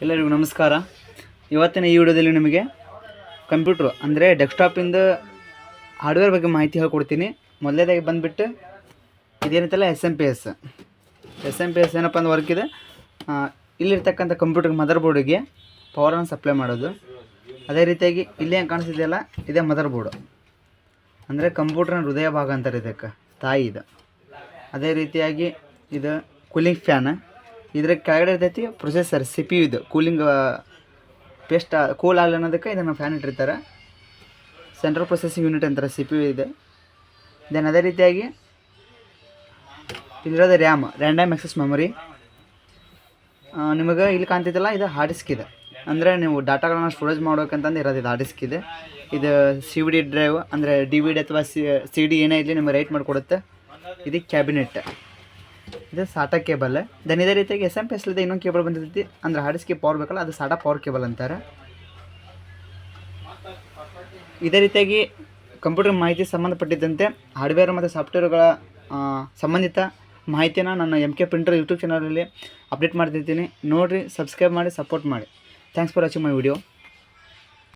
ಎಲ್ಲರಿಗೂ ನಮಸ್ಕಾರ. ಇವತ್ತಿನ ಈ ವಿಡಿಯೋದಲ್ಲಿ ನಿಮಗೆ ಕಂಪ್ಯೂಟ್ರು ಅಂದರೆ ಡೆಸ್ಕ್ಟಾಪಿಂದ ಹಾರ್ಡ್ವೇರ್ ಬಗ್ಗೆ ಮಾಹಿತಿ ಹೇಳ್ಕೊಡ್ತೀನಿ. ಮೊದಲನೇದಾಗಿ ಬಂದುಬಿಟ್ಟು ಇದೇನಿತ್ತಲ್ಲ ಎಸ್ ಎಮ್ ಪಿ ಎಸ್ ಏನಪ್ಪ ಅಂದ್ರೆ ವರ್ಕ್ ಇದೆ. ಇಲ್ಲಿರ್ತಕ್ಕಂಥ ಕಂಪ್ಯೂಟರ್ ಮದರ್ ಬೋರ್ಡಿಗೆ ಪವರನ್ನು ಸಪ್ಲೈ ಮಾಡೋದು. ಅದೇ ರೀತಿಯಾಗಿ ಇಲ್ಲಿ ಏನು ಕಾಣಿಸ್ತಿದೆಯಲ್ಲ ಇದೇ ಮದರ್ ಬೋರ್ಡು, ಅಂದರೆ ಕಂಪ್ಯೂಟ್ರನ ಹೃದಯ ಭಾಗ ಅಂತಾರೆ ಇದಕ್ಕೆ, ತಾಯಿ ಇದು. ಅದೇ ರೀತಿಯಾಗಿ ಇದು ಕೂಲಿಂಗ್ ಫ್ಯಾನ್, ಇದ್ರ ಕೆಳಗಡೆ ಇರ್ತೈತಿ ಪ್ರೊಸೆಸರ್ CPU ಇದು ಕೂಲಿಂಗ್ ಪೇಸ್ಟ್ ಕೂಲ್ ಆಗಲಿ ಅನ್ನೋದಕ್ಕೆ ಇದನ್ನು ಫ್ಯಾನ್ ಇಟ್ಟಿರ್ತಾರೆ. ಸೆಂಟ್ರಲ್ ಪ್ರೊಸೆಸಿಂಗ್ ಯೂನಿಟ್ ಅಂತಾರೆ CPU ಇದೆ. ದೆನ್ ಅದೇ ರೀತಿಯಾಗಿ ಇಲ್ಲಿರೋದು ರ್ಯಾಂಡಮ್ ಆಕ್ಸೆಸ್ ಮೆಮೊರಿ. ನಿಮಗೆ ಇಲ್ಲಿ ಕಾಣ್ತಿದ್ದಲ್ಲ ಇದು ಹಾರ್ಡ್ ಡಿಸ್ಕ್ ಇದೆ, ಅಂದರೆ ನೀವು ಡಾಟಾಗಳನ್ನ ಸ್ಟೋರೇಜ್ ಮಾಡೋಕ್ಕಂತಂದು ಇರೋದು ಇದು ಹಾರ್ಡ್ ಡಿಸ್ಕ್ ಇದೆ. ಇದು CVD ಡ್ರೈವ್ ಅಂದರೆ DVD ಅಥವಾ CD ಏನೇ ಇರಲಿ ನಿಮಗೆ ರೈಟ್ ಮಾಡಿಕೊಡುತ್ತೆ. ಇದು ಕ್ಯಾಬಿನೆಟ್, ಇದು ಸಾಟಾ ಕೇಬಲ್. ದೆನ್ ಇದೇ ರೀತಿಯಾಗಿ SMP ಇನ್ನೊಂದು ಕೇಬಲ್ ಬಂದಿರ್ತೈತಿ, ಅಂದರೆ ಹಾರ್ಡ್ ಡಿಸ್ಕ್ಗೆ ಪವರ್ ಬೇಕಲ್ಲ, ಅದು ಸಾಟಾ ಪವರ್ ಕೇಬಲ್ ಅಂತಾರೆ. ಇದೇ ರೀತಿಯಾಗಿ ಕಂಪ್ಯೂಟರ್ ಮಾಹಿತಿ ಸಂಬಂಧಪಟ್ಟಿದ್ದಂತೆ ಹಾರ್ಡ್ವೇರ್ ಮತ್ತು ಸಾಫ್ಟ್ವೇರ್ಗಳ ಸಂಬಂಧಿತ ಮಾಹಿತಿನ ನನ್ನ MK ಪ್ರಿಂಟರ್ ಯೂಟ್ಯೂಬ್ ಚಾನಲಲ್ಲಿ ಅಪ್ಡೇಟ್ ಮಾಡ್ತಿರ್ತೀನಿ. ನೋಡಿರಿ, ಸಬ್ಸ್ಕ್ರೈಬ್ ಮಾಡಿ, ಸಪೋರ್ಟ್ ಮಾಡಿ. Thanks for watching my video.